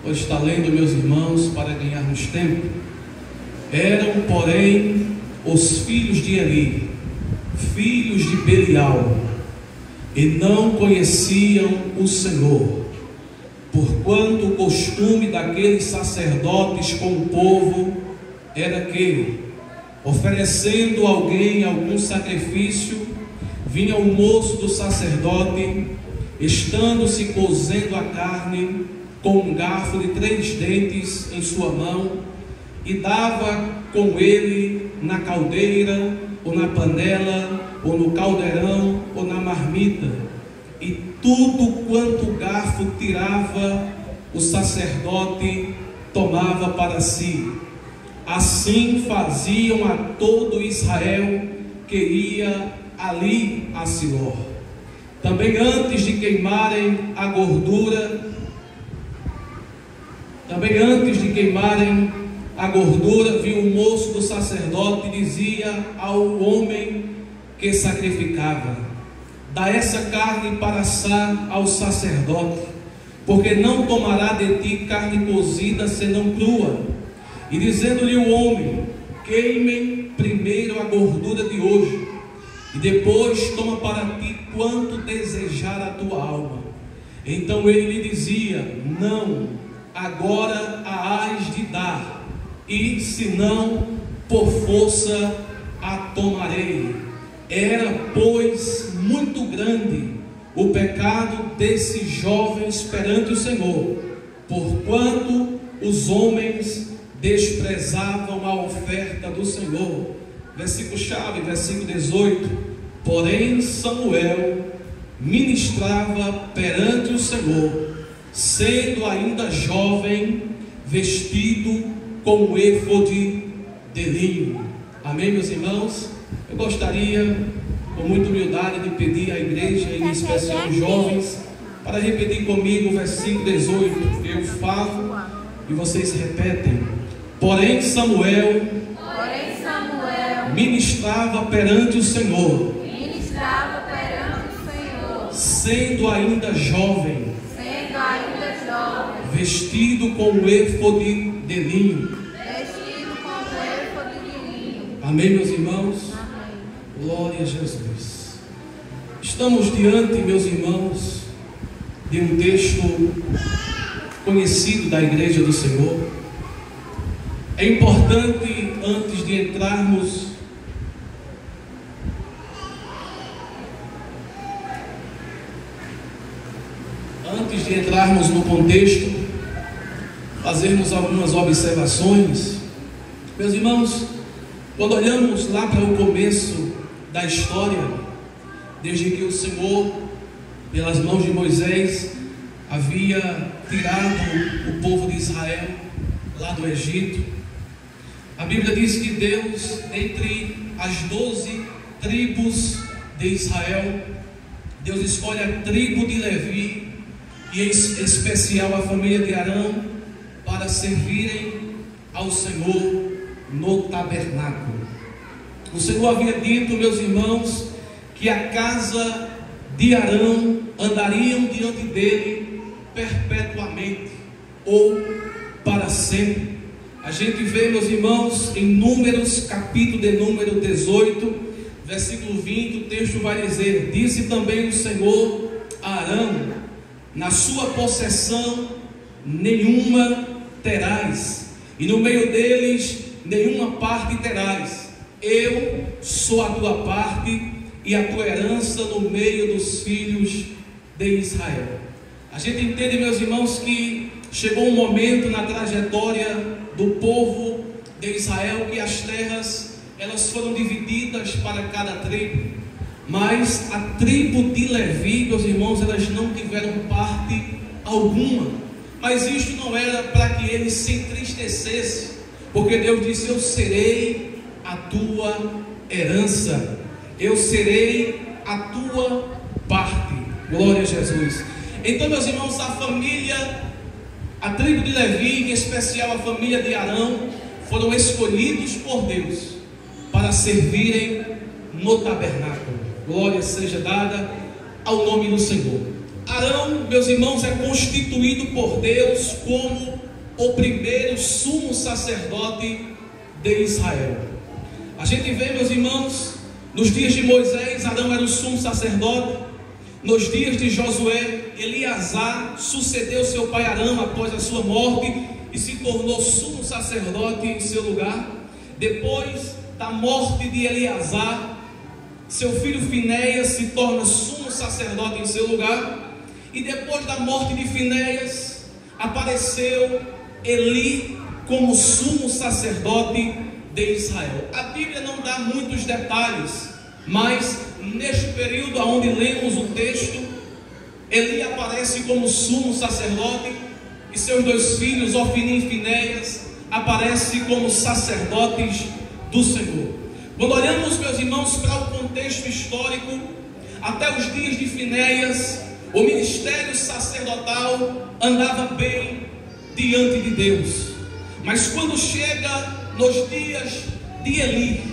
Hoje está lendo, meus irmãos, para ganharmos tempo. Eram, porém, os filhos de Eli, filhos de Belial, e não conheciam o Senhor, porquanto o costume daqueles sacerdotes com o povo era que, oferecendo alguém algum sacrifício, vinha o moço do sacerdote, estando-se cozendo a carne, com um garfo de 3 dentes em sua mão, e dava com ele na caldeira, ou na panela, ou no caldeirão, ou na marmita, e tudo quanto o garfo tirava, o sacerdote tomava para si. Assim faziam a todo Israel que ia ali a Siló. Também antes de queimarem a gordura, viu o moço do sacerdote e dizia ao homem que sacrificava: dá essa carne para assar ao sacerdote, porque não tomará de ti carne cozida senão crua. E dizendo-lhe o homem: queimem primeiro a gordura de hoje, e depois toma para ti quanto desejar a tua alma. Então ele lhe dizia: não, agora a hás de dar, e se não, por força a tomarei. Era, pois, muito grande o pecado desses jovens perante o Senhor, porquanto os homens desprezavam a oferta do Senhor. Versículo chave, versículo 18. Porém Samuel ministrava perante o Senhor, sendo ainda jovem, vestido com o éfode de linho. Amém, meus irmãos? Eu gostaria, com muita humildade, de pedir à igreja, em especial os jovens, para repetir comigo o versículo 18. Eu falo e vocês repetem. Porém Samuel ministrava perante o Senhor, sendo ainda jovem, vestido com o éfode de linho. Amém, meus irmãos? Amém. Glória a Jesus. Estamos diante, meus irmãos, de um texto conhecido da Igreja do Senhor. É importante, antes de entrarmos no contexto, fazermos algumas observações. Meus irmãos, quando olhamos lá para o começo da história, desde que o Senhor, pelas mãos de Moisés, havia tirado o povo de Israel lá do Egito, a Bíblia diz que Deus, entre as 12 tribos de Israel, Deus escolhe a tribo de Levi, e em especial a família de Arão, para servirem ao Senhor no tabernáculo. O Senhor havia dito, meus irmãos, que a casa de Arão andariam diante dele perpetuamente, ou para sempre. A gente vê, meus irmãos, em Números, capítulo de número 18, versículo 20, o texto vai dizer: disse também o Senhor a Arão: na sua possessão nenhuma terás, e no meio deles nenhuma parte terás. Eu sou a tua parte e a tua herança no meio dos filhos de Israel. A gente entende, meus irmãos, que chegou um momento na trajetória do povo de Israel que as terras, elas foram divididas para cada tribo, mas a tribo de Levi, meus irmãos, elas não tiveram parte alguma. Mas isto não era para que eles se entristecessem, porque Deus disse: eu serei a tua herança, eu serei a tua parte. Glória a Jesus. Então, meus irmãos, a tribo de Levi, em especial a família de Arão, foram escolhidos por Deus para servirem no tabernáculo. Glória seja dada ao nome do Senhor. Arão, meus irmãos, é constituído por Deus como o primeiro sumo sacerdote de Israel. A gente vê, meus irmãos, nos dias de Moisés, Arão era o sumo sacerdote. Nos dias de Josué, Eleazar sucedeu seu pai Arão após a sua morte e se tornou sumo sacerdote em seu lugar. Depois da morte de Eleazar, seu filho Finéias se torna sumo sacerdote em seu lugar. E depois da morte de Finéias, apareceu Eli como sumo sacerdote de Israel. A Bíblia não dá muitos detalhes, mas neste período onde lemos o texto, Eli aparece como sumo sacerdote e seus dois filhos, Ofni e Finéias, aparecem como sacerdotes do Senhor. Quando olhamos, meus irmãos, para o contexto histórico, até os dias de Finéias, o ministério sacerdotal andava bem diante de Deus. Mas quando chega nos dias de Eli,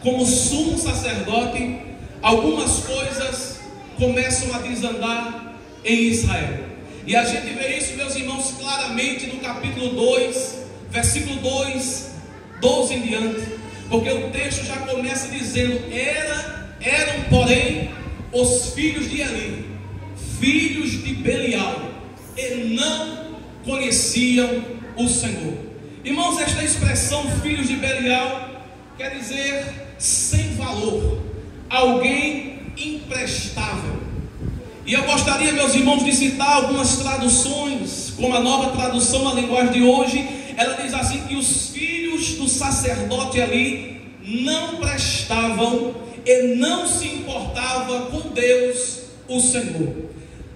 como sumo sacerdote, algumas coisas começam a desandar em Israel. E a gente vê isso, meus irmãos, claramente no capítulo 2, versículo 2, 12 em diante. Porque o texto já começa dizendo: eram porém os filhos de Eli, filhos de Belial, e não conheciam o Senhor. Irmãos, esta expressão filhos de Belial quer dizer sem valor, alguém imprestável. E eu gostaria, meus irmãos, de citar algumas traduções, como a Nova Tradução na linguagem de hoje. Ela diz assim, que os filhos do sacerdote ali não prestavam e não se importava com Deus, o Senhor.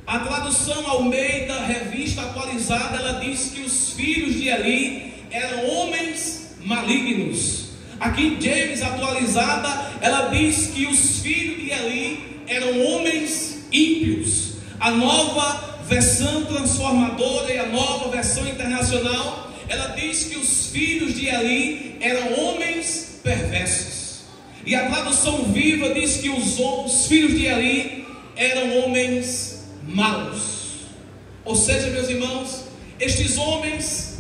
A tradução Almeida, revista atualizada, ela diz que os filhos de Eli eram homens malignos. A King James atualizada, ela diz que os filhos de Eli eram homens ímpios. A Nova Versão Transformadora e a Nova Versão Internacional, ela diz que os filhos de Eli eram homens perversos. E a tradução Viva diz que os filhos de Eli eram homens maus. Ou seja, meus irmãos, estes homens,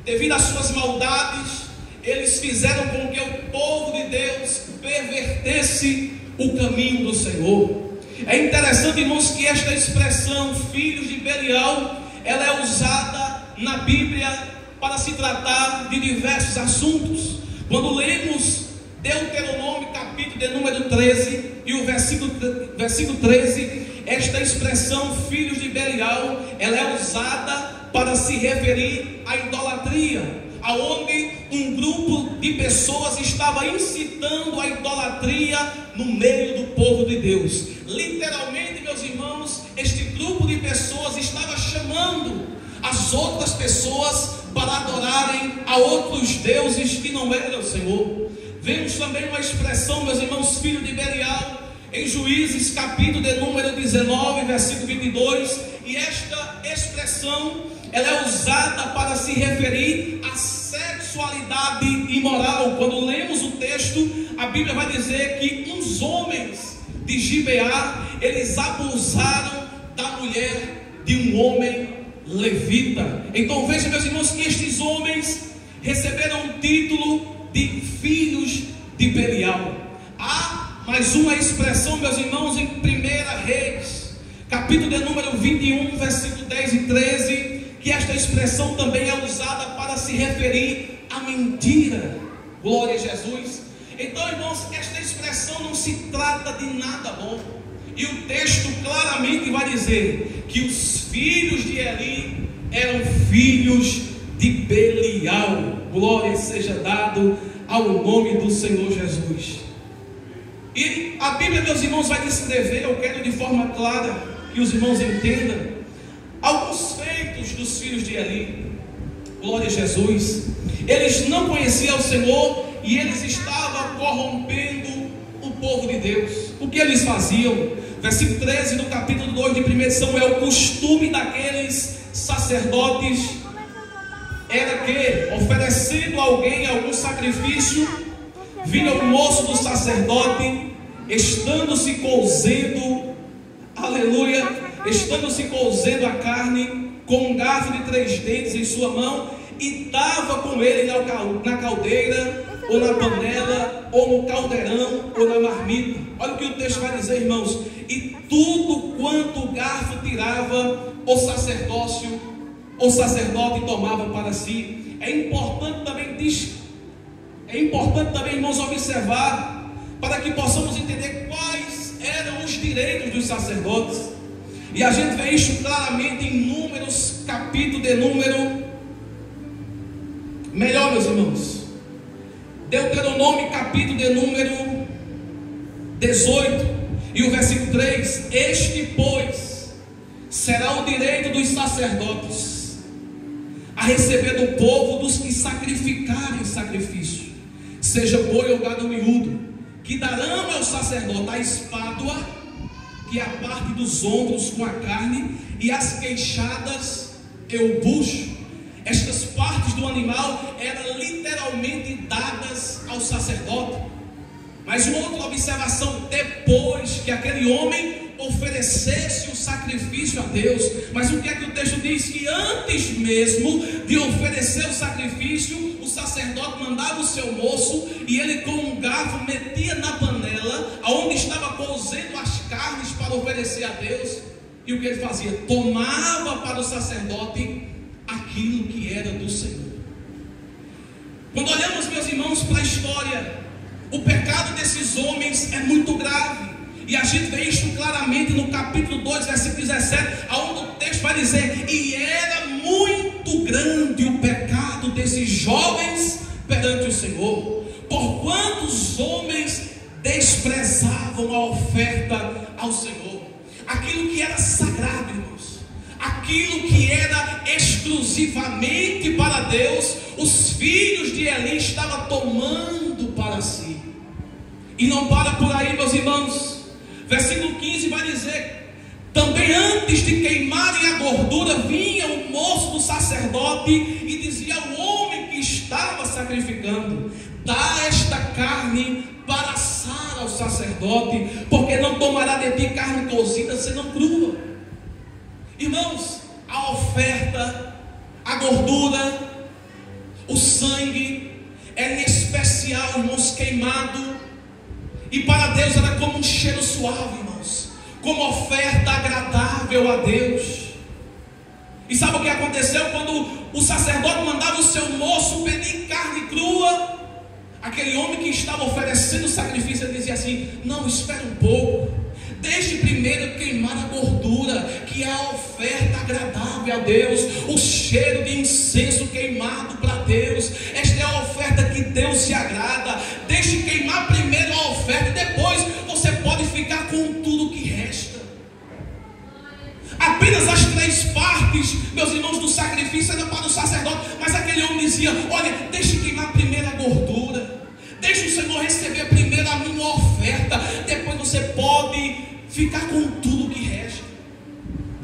devido às suas maldades, eles fizeram com que o povo de Deus pervertesse o caminho do Senhor. É interessante, irmãos, que esta expressão filhos de Belial, ela é usada na Bíblia para se tratar de diversos assuntos. Quando lemos Deuteronômio capítulo de número 13 e o versículo 13, esta expressão filhos de Belial, ela é usada para se referir à idolatria, aonde um grupo de pessoas estava incitando a idolatria no meio do povo de Deus. Literalmente, meus irmãos, este grupo de pessoas estava chamando as outras pessoas para adorarem a outros deuses que não eram o Senhor. Vemos também uma expressão, meus irmãos, filho de Belial, em Juízes capítulo de número 19, versículo 22, e esta expressão, ela é usada para se referir à sexualidade imoral. Quando lemos o texto, a Bíblia vai dizer que uns homens de Gibeá, eles abusaram da mulher de um homem levita. Então veja, meus irmãos, que estes homens receberam o título de filhos de Belial. Há mais uma expressão, meus irmãos, em 1 Reis, capítulo de número 21, versículo 10 e 13, que esta expressão também é usada para se referir à mentira. Glória a Jesus. Então, irmãos, esta expressão não se trata de nada bom. E o texto claramente vai dizer que os filhos de Eli eram filhos de Belial. Glória seja dado ao nome do Senhor Jesus. E a Bíblia, meus irmãos, vai descrever, eu quero de forma clara que os irmãos entendam, alguns feitos dos filhos de Eli. Glória a Jesus. Eles não conheciam o Senhor e eles estavam corrompendo o povo de Deus. O que eles faziam? Versículo 13 do capítulo 2 de 1 Samuel. O costume daqueles sacerdotes era que, oferecendo a alguém algum sacrifício, vinha o moço do sacerdote, estando-se cozendo, aleluia, estando se cozendo a carne, com um garfo de 3 dentes em sua mão, e dava com ele na caldeira, ou na panela, ou no caldeirão, ou na marmita. Olha o que o texto vai dizer, irmãos: e tudo quanto o garfo tirava, o sacerdote tomava para si. É importante também, irmãos, observar, para que possamos entender quais eram os direitos dos sacerdotes. E a gente vê isso claramente em Números, capítulo de número, melhor, meus irmãos, Deuteronômio, capítulo de número 18, e o versículo 3: este, pois, será o direito dos sacerdotes a receber do povo dos que sacrificarem sacrifício, seja boi ou gado miúdo, que darão ao sacerdote a espádua, que é a parte dos ombros com a carne, e as queixadas e o bucho. Estas partes do animal eram literalmente dadas ao sacerdote. Mas uma outra observação: depois que aquele homem oferecesse o sacrifício a Deus. Mas o que é que o texto diz? Que antes mesmo de oferecer o sacrifício, o sacerdote mandava o seu moço, e ele com um garfo metia na panela onde estava cozendo as carnes para oferecer a Deus. E o que ele fazia? Tomava para o sacerdote aquilo que era do Senhor. Quando olhamos, meus irmãos, para a história, o pecado desses homens é muito grave. E a gente vê isso claramente no capítulo 2, versículo 17, onde o texto vai dizer: e era muito grande o pecado desses jovens perante o Senhor, porquanto os homens desprezavam a oferta ao Senhor. Aquilo que era sagrado, irmãos, aquilo que era exclusivamente para Deus, os filhos de Eli estavam tomando para si. E não para por aí, meus irmãos. Versículo 15 vai dizer: também antes de queimarem a gordura, vinha o moço do sacerdote e dizia ao homem que estava sacrificando: dá esta carne para assar ao sacerdote, porque não tomará de ti carne cozida senão crua. Irmãos, a oferta, a gordura, o sangue era em especial, irmãos, queimado. E para Deus era como um cheiro suave, irmãos, como oferta agradável a Deus. E sabe o que aconteceu? Quando o sacerdote mandava o seu moço pedir carne crua, aquele homem que estava oferecendo o sacrifício, ele dizia assim: não, espera um pouco, deixe primeiro queimar a gordura, que é a oferta agradável a Deus, o cheiro de incenso queimado para Deus. Esta é a oferta que Deus se agrada. Deixe queimar primeiro a oferta, e depois você pode ficar com tudo que resta. Apenas as 3 partes, meus irmãos, do sacrifício era para o sacerdote. Mas aquele homem dizia: olha, deixe queimar primeiro a gordura, deixe o Senhor receber primeiro a minha oferta, depois você pode ficar com tudo que resta.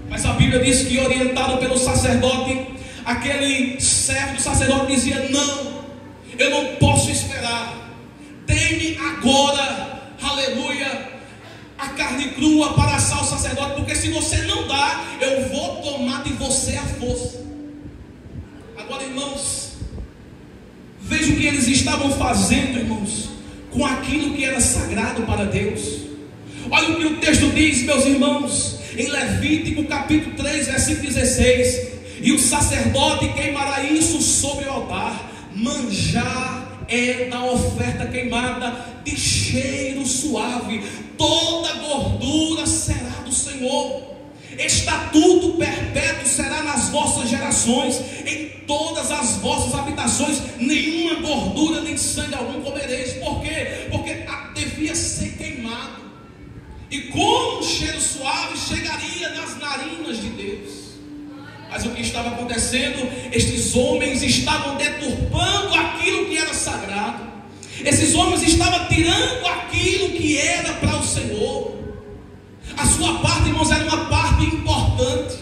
Mas a Bíblia diz que, orientado pelo sacerdote, aquele servo do sacerdote dizia: não, eu não posso esperar, dê-me agora, aleluia, a carne crua para assar o sacerdote, porque se você não dá, eu vou tomar de você a força. Agora, irmãos, veja o que eles estavam fazendo, irmãos, com aquilo que era sagrado para Deus. Olha o que o texto diz, meus irmãos, em Levítico capítulo 3, versículo 16: e o sacerdote queimará isso sobre o altar, manjar é da oferta queimada de cheiro suave, toda gordura será do Senhor. Estatuto perpétuo será nas vossas gerações, em todas as vossas habitações, nenhuma gordura nem sangue algum comereis. Por quê? Porque devia ser queimado, e como um cheiro suave chegaria nas narinas de Deus. Mas o que estava acontecendo? Estes homens estavam deturpando aquilo que era sagrado. Esses homens estavam tirando aquilo que era para o Senhor. A sua parte, irmãos, era uma parte importante.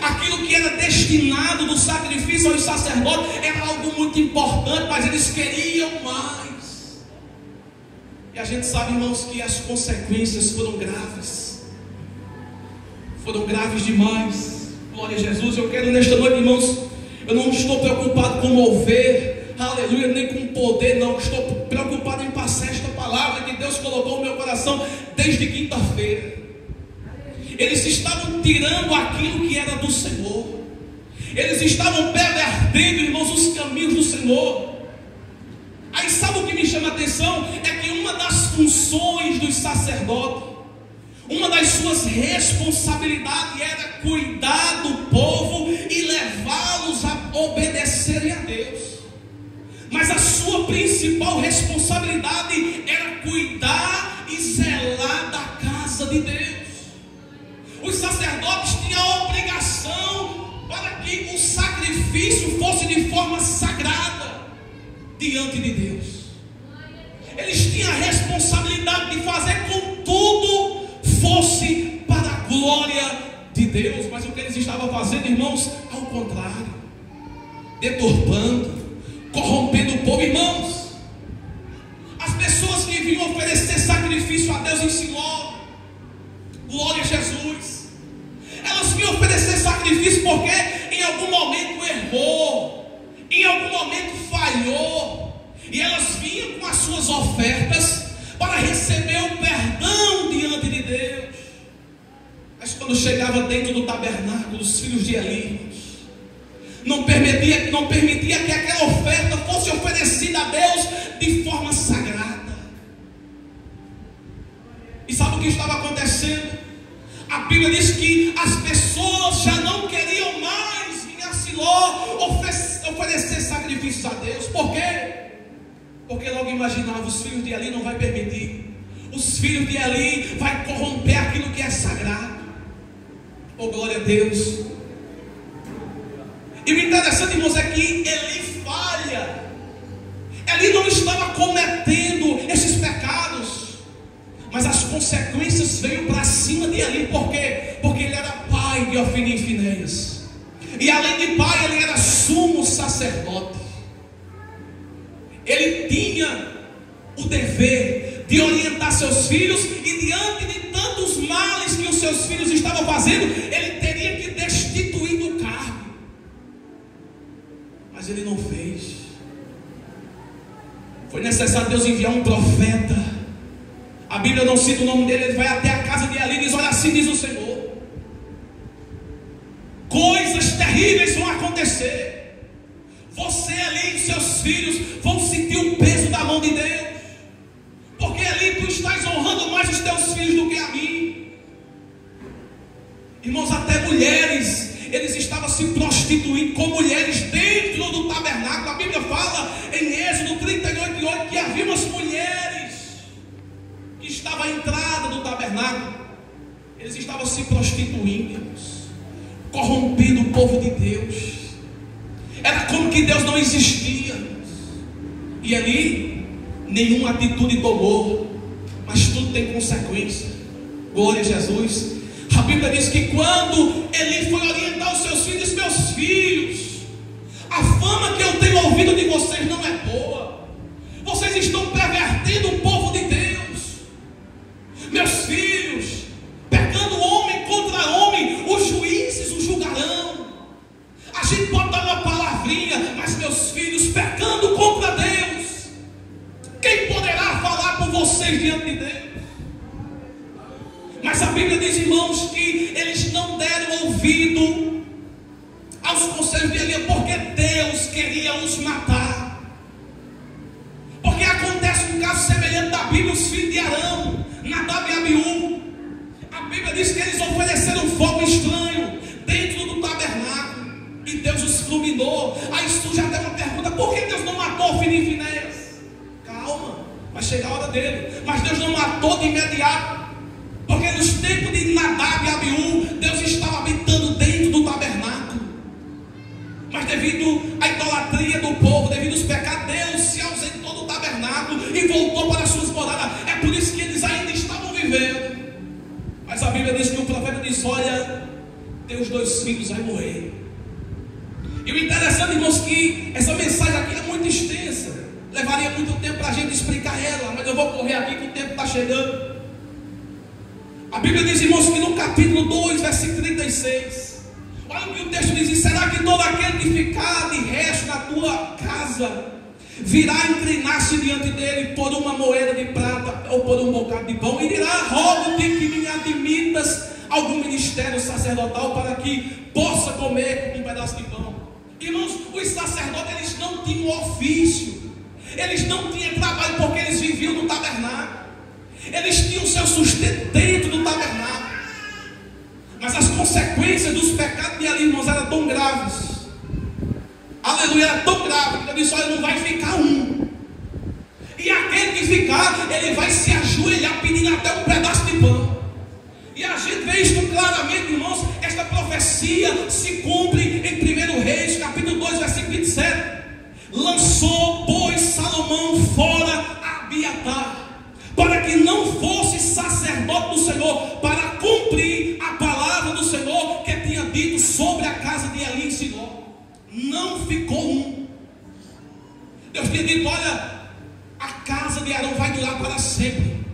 Aquilo que era destinado do sacrifício aos sacerdotes era algo muito importante, mas eles queriam mais. E a gente sabe, irmãos, que as consequências foram graves. foram graves demais. Glória a Jesus. Eu quero nesta noite, irmãos, eu não estou preocupado com mover, aleluia, nem com poder, não. Estou preocupado em passar esta palavra que Deus colocou no meu coração desde quinta-feira. Eles estavam tirando aquilo que era do Senhor. Eles estavam pervertendo, irmãos, os caminhos do Senhor. Aí sabe o que me chama a atenção? É que uma das funções dos sacerdotes, uma das suas responsabilidades era cuidar do povo e levá-los a obedecerem a Deus. Mas a sua principal responsabilidade era cuidar e zelar da casa de Deus. Os sacerdotes tinham a obrigação para que o sacrifício fosse de forma sagrada diante de Deus. Eles tinham a responsabilidade de fazer com que tudo fosse para a glória de Deus. Mas o que eles estavam fazendo, irmãos, ao contrário, deturpando, corrompendo o povo. Irmãos, as pessoas que vinham oferecer sacrifício a Deus em Siló, glória a Jesus, elas vinham oferecer sacrifício porque em algum momento errou, em algum momento falhou, e elas vinham com as suas ofertas para receber o perdão diante de Deus. Mas quando chegava dentro do tabernáculo, os filhos de Eli não permitia que aquela oferta fosse oferecida a Deus de forma sagrada. E sabe o que estava acontecendo? A Bíblia diz que as pessoas já não queriam mais vir a Siló oferecer sacrifícios a Deus. Por quê? Porque logo imaginava, os filhos de Eli não vai permitir. Os filhos de Eli vai corromper aquilo que é sagrado. Oh, glória a Deus. E o interessante, irmãos, é que Eli falha. Eli não estava cometendo esses pecados, mas as consequências veio para cima de Eli. Por quê? Porque ele era pai de Ofni e Finéias, e além de pai, ele era sumo sacerdote. Ele tinha o dever de orientar seus filhos, e diante de tantos males que os seus filhos estavam fazendo, ele teria que destituir do cargo. Mas ele não fez. Foi necessário Deus enviar um profeta. A Bíblia não cita o nome dele. Ele vai até a casa de Eli e diz: olha, assim diz o Senhor, coisas terríveis vão acontecer. Você, Eli, e seus filhos vão sentir o peso da mão de Deus. Porque Eli, tu estás honrando mais os teus filhos do que a mim. Irmãos, até mulheres, eles estavam se prostituindo com mulheres dentro do tabernáculo. A Bíblia fala em Êxodo 38:8 que havia umas mulheres que estavam à entrada do tabernáculo. Eles estavam se prostituindo, irmãos, corrompendo o povo de Deus. Era como que Deus não existia. E ali nenhuma atitude tomou, mas tudo tem consequência. Glória a Jesus. A Bíblia diz que quando Eli foi orientar os seus filhos: meus filhos, a fama que eu tenho ouvido de vocês não é boa. Vocês estão pervertendo o povo de Deus. Meus filhos, pecando homem contra homem, os juízes o julgarão. A gente pode dar uma palavrinha, mas meus filhos, pecando contra Deus, quem poderá falar por vocês diante de Deus? Mas a Bíblia diz, irmãos, que eles não deram ouvido aos conselhos de Eli, porque Deus queria os matar. Porque acontece um caso semelhante da Bíblia, os filhos de Arão, Nadab e Abiú. A Bíblia diz que eles ofereceram fogo estranho dentro do tabernáculo, e Deus os fulminou. Aí surge até uma pergunta: por que Deus não matou Ofni e Finéias? Calma, vai chegar a hora dele. Mas Deus não matou de imediato, porque nos tempos de Nadab e Abiú, Deus estava habitando dentro do tabernáculo. Mas devido à idolatria do povo, devido aos pecados, Deus se ausentou do tabernáculo e voltou para as suas moradas. É por isso que eles ainda estavam vivendo. Mas a Bíblia diz que o profeta diz: olha, teus 2 filhos vai morrer. E o interessante, irmãos, que essa mensagem aqui é muito extensa. Levaria muito tempo para a gente explicar ela, mas eu vou correr aqui que o tempo está chegando. A Bíblia diz, irmãos, que no capítulo 2, versículo 36, olha o que o texto diz: será que todo aquele que ficar de resto na tua casa virá inclinar-se diante dele por uma moeda de prata ou por um bocado de pão, e dirá: rogo-te que me admitas algum ministério sacerdotal para que possa comer um pedaço de pão? Irmãos, os sacerdotes, eles não tinham ofício, eles não tinham trabalho, porque eles viviam no tabernáculo, eles tinham seu sustento dentro do tabernáculo. Mas as consequências dos pecados de ali, irmãos, eram tão graves. Aleluia, era tão grave que ele disse: olha, não vai ficar um. E aquele que ficar, ele vai se ajoelhar pedindo até um pedaço de pão. E a gente vê isso claramente, irmãos. Esta profecia se cumpre em 1 Reis, capítulo 2, versículo 27. Lançou, pois, Salomão fora Abiatar, para que não fosse sacerdote do Senhor, para cumprir a palavra do Senhor que tinha dito sobre a casa de Eli em Siló. Não ficou um. Deus tinha dito: olha, a casa de Arão vai durar para sempre,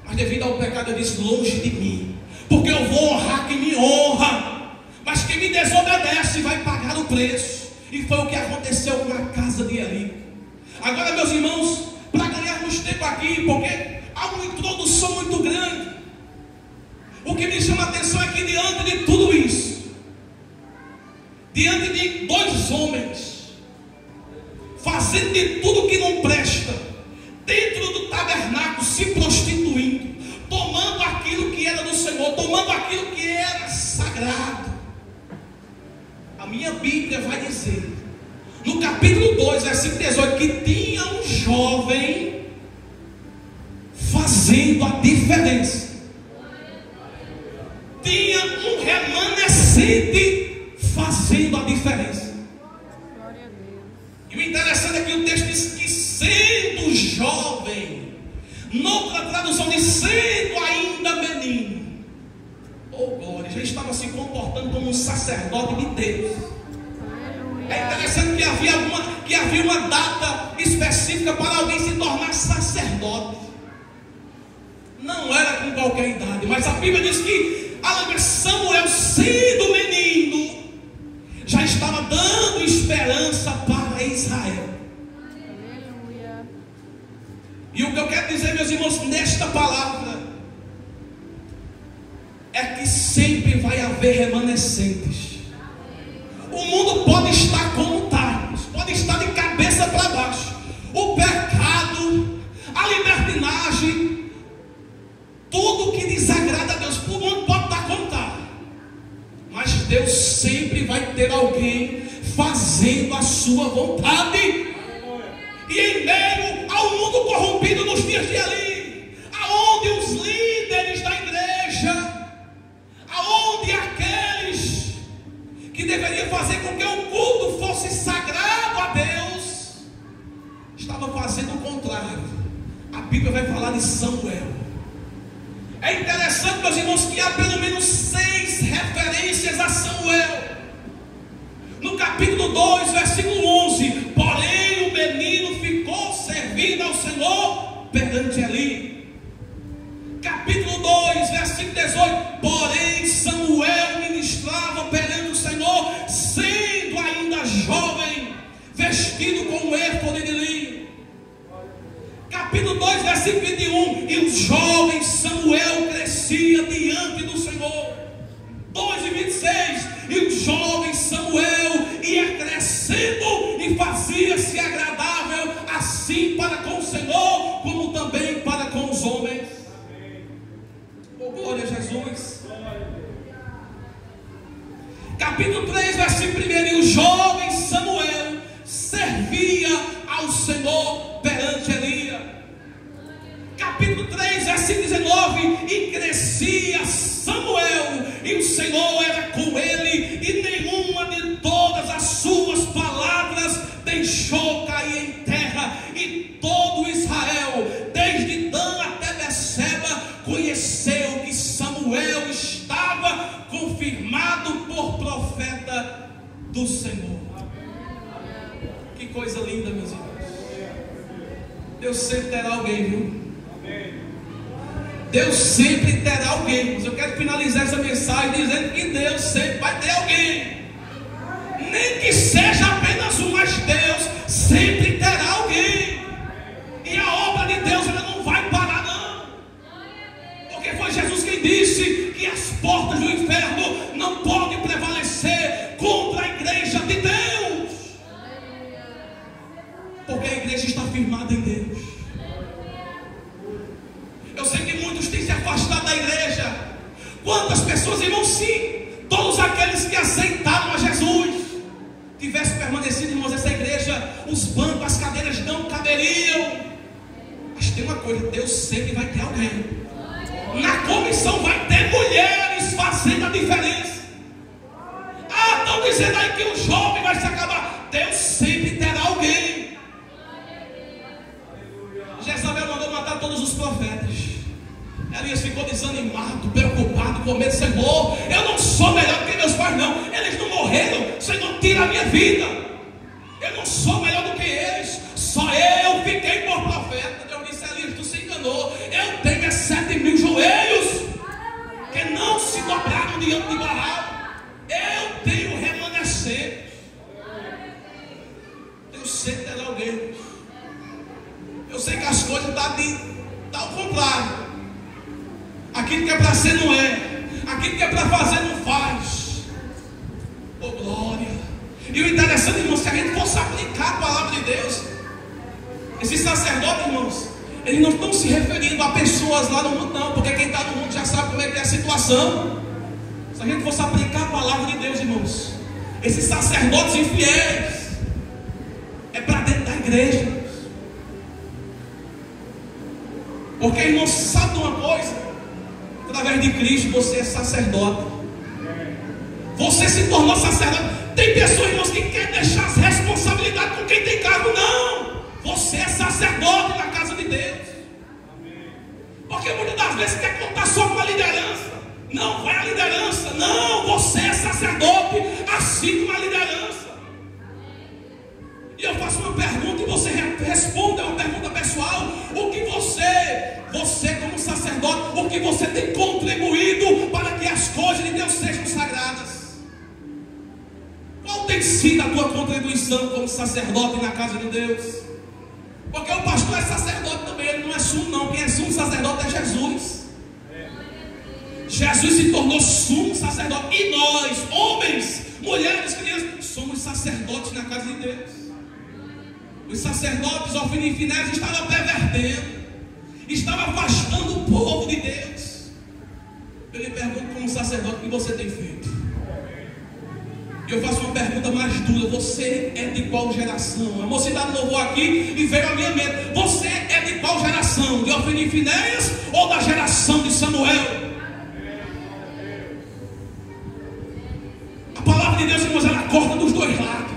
mas devido ao pecado ele disse: longe de mim, porque eu vou honrar quem me honra, mas quem me desobedece vai pagar o preço. E foi o que aconteceu com a casa de Eli. Agora, meus irmãos, para ganharmos tempo aqui, porque há uma introdução muito grande, o que me chama a atenção é que diante de tudo isso, diante de dois homens fazendo de tudo que não presta, dentro do tabernáculo, se prostituindo, tomando aquilo que era do Senhor, tomando aquilo que era sagrado, a minha Bíblia vai dizer, no capítulo 2, versículo 18, que tinha um jovem fazendo a diferença, tinha um remanescente fazendo a diferença. E o interessante é que o texto diz que, sendo jovem, noutra tradução diz sendo ainda menino, oh glória, já estava se comportando como um sacerdote de Deus. É interessante que havia uma data específica para alguém se tornar sacerdote. Não era com qualquer idade, mas a Bíblia diz que Samuel, sendo menino, já estava dando esperança para Israel. E o que eu quero dizer, meus irmãos, nesta palavra é que sempre vai haver remanescentes. O mundo pode estar como está, pode estar de cabeça para baixo. O pecado, a libertinagem, tudo que desagrada a Deus, o mundo pode estar como está. Mas Deus sempre vai ter alguém fazendo a sua vontade. E em meio ao mundo corrompido nos dias de Eli, aonde os líderes da igreja, aonde aqueles que deveriam fazer com que o culto fosse sagrado a Deus, estavam fazendo o contrário. A Bíblia vai falar de Samuel. É interessante, meus irmãos, que há pelo menos 6 referências a Samuel. No capítulo 2, versículo 11: porém o menino ficou servindo ao Senhor perante Eli. Capítulo 2, versículo 18: porém Samuel ministrava perante o Senhor, sendo ainda jovem, vestido com o éfode de linho. Capítulo 2, versículo 21: e o jovem Samuel crescia diante do Senhor. 2:26: e o jovem Samuel ia crescendo e fazia-se agradável, assim para com o Senhor, como também para com os homens. Oh, glória a Jesus. Capítulo 3, versículo 1: e o jovem Samuel servia ao Senhor perante Elias. Capítulo 3, versículo 19: e crescia Samuel, e o Senhor era com ele, e nenhuma de todas as suas palavras deixou cair em terra. E todo Israel, desde Dan até Berseba, conheceu que Samuel estava confirmado por profeta do Senhor. Que coisa linda, meus irmãos. Deus sempre terá alguém, viu? Deus sempre terá alguém. Mas eu quero finalizar essa mensagem dizendo que Deus sempre vai ter alguém. Nem que seja apenas um, mas Deus sempre terá alguém. E a obra de Deus ela não vai parar não. Porque foi Jesus quem disse que as portas do inferno não podem prevalecer contra a igreja de Deus. Porque a igreja está firmada em Deus. Eu sei que muitos têm se afastado da igreja. Quantas pessoas, irmãos, sim, todos aqueles que aceitaram a Jesus, tivesse permanecido, irmãos, essa igreja, os bancos, as cadeiras não caberiam. Mas tem uma coisa, Deus sempre vai ter alguém. Na comissão vai ter mulheres fazendo a diferença. Ah, estão dizendo aí que o jovem vai se acabar. Deus sempre terá alguém. Jezabel mandou matar todos os profetas. Elias ficou desanimado, preocupado, com medo. Senhor, eu não sou melhor do que meus pais, não. Eles não morreram. Senhor, tira a minha vida. Eu não sou melhor do que eles. Só eu fiquei por profeta. Deus disse: Elias, tu se enganou. Eu tenho 7.000 joelhos que não se dobraram diante de Baal. Eu tenho remanescente. Deus sempre terá alguém. Eu sei que as coisas estão ao contrário. Aquilo que é para ser não é. Aquilo que é para fazer não faz. Oh glória. E o interessante, irmãos, se a gente fosse aplicar a palavra de Deus, esses sacerdotes, irmãos, eles não estão se referindo a pessoas lá no mundo, não. Porque quem está no mundo já sabe como é que é a situação. Se a gente fosse aplicar a palavra de Deus, irmãos, esses sacerdotes infiéis é para dentro da igreja. Porque, irmãos, sabe de uma coisa? Através de Cristo você é sacerdote. Você se tornou sacerdote. Tem pessoas, irmãos, que querem deixar as responsabilidades com quem tem cargo. Não, você é sacerdote na casa de Deus. Porque muitas das vezes quer contar só com a liderança. Não, vai a liderança. Não, você é sacerdote, assim como a liderança. E eu faço uma pergunta e você responde, é uma pergunta pessoal. O que você como sacerdote, o que você tem contribuído para que as coisas de Deus sejam sagradas? Qual tem sido a tua contribuição como sacerdote na casa de Deus? Porque o pastor é sacerdote também, ele não é sumo não. Quem é sumo sacerdote é Jesus. Jesus se tornou sumo sacerdote. E nós, homens, mulheres, crianças, somos sacerdotes na casa de Deus. Os sacerdotes, Ofni e Finéias, estavam pervertendo, estavam afastando o povo de Deus. Eu lhe pergunto, como sacerdote, o que você tem feito? E eu faço uma pergunta mais dura: você é de qual geração? A mocidade louvou aqui e veio à minha mente: você é de qual geração? De Ofni e Finéias ou da geração de Samuel? A palavra de Deus, irmãos, ela corta dos dois lados.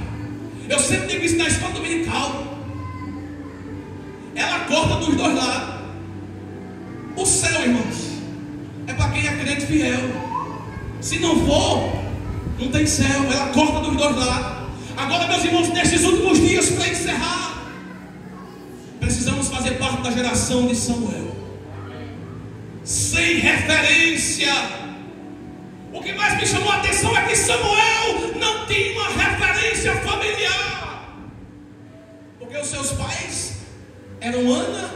Eu sempre digo isso na escola dominical. Ela corta dos dois lados. O céu, irmãos, é para quem é crente fiel. Se não for, não tem céu. Ela corta dos dois lados. Agora, meus irmãos, nesses últimos dias, para encerrar, precisamos fazer parte da geração de Samuel. Sem referência. O que mais me chamou a atenção é que Samuel não tinha uma referência familiar. Porque os seus pais eram Ana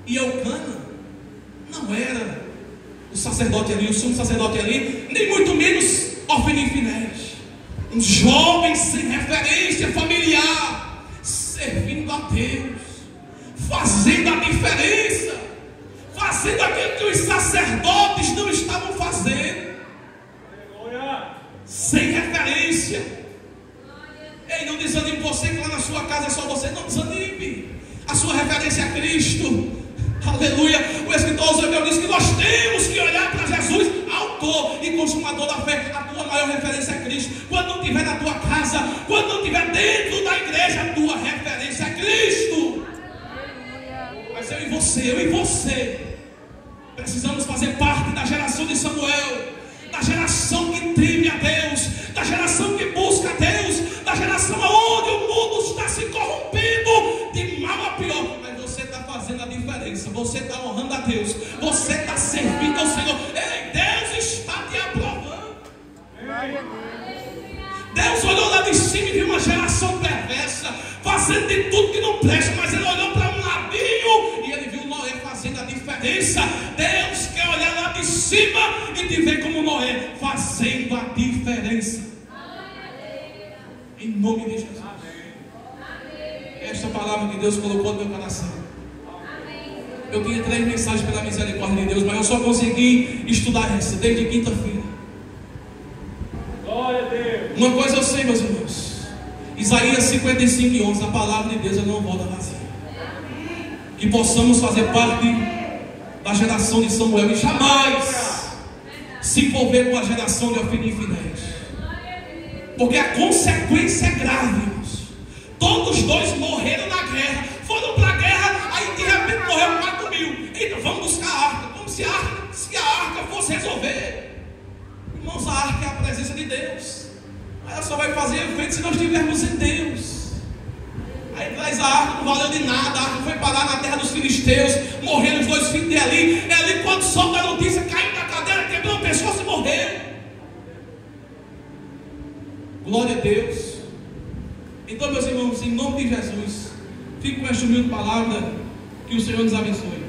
e Eucana. Não era o sacerdote ali, o sumo sacerdote ali, nem muito menos Ofni e Finéias. Uns jovens sem referência familiar, servindo a Deus, fazendo a diferença, fazendo aquilo que os sacerdotes não estavam fazendo. Sem referência. Ei, não desanime você que lá na sua casa é só você. Não desanime. A sua referência é Cristo. Aleluia. O escritor Eusébio diz que nós temos que olhar para Jesus, autor e consumador da fé. A tua maior referência é Cristo. Quando não estiver na tua casa, quando não estiver dentro da igreja, a tua referência é Cristo. Mas eu e você precisamos fazer parte da geração de Samuel, da geração que teme a Deus, da geração que busca a Deus, da geração onde o mundo está se corrompendo de mal a pior. Mas você está fazendo a diferença, você está honrando a Deus, você está servindo fazendo de tudo que não presta, mas ele olhou para um ladinho e ele viu Noé fazendo a diferença. Deus quer olhar lá de cima e te ver como Noé fazendo a diferença. Em nome de Jesus. Esta palavra que Deus colocou no meu coração. Eu tinha 3 mensagens pela misericórdia de Deus, mas eu só consegui estudar essa desde quinta-feira. Glória a Deus. Uma coisa eu sei, meus irmãos. Isaías 55:11, a palavra de Deus não volta vazia. Que possamos fazer parte da geração de Samuel e jamais se envolver com a geração de Ofni e Finéias, porque a consequência é grave, irmãos. Todos os dois morreram na guerra, foram para a guerra, aí de repente morreu 4.000. Então vamos buscar a arca, como se a arca fosse resolver. Irmãos, a arca é a presença de Deus. Ela só vai fazer efeito se nós estivermos em Deus. Aí traz a arca, não valeu de nada. A arca foi parar na terra dos filisteus. Morreram os 2 filhos de Eli. Eli, quando soube a notícia, caiu da cadeira, quebrou o pescoço e morreu. Glória a Deus. Então, meus irmãos, em nome de Jesus, fique com esta humilde palavra. Que o Senhor nos abençoe.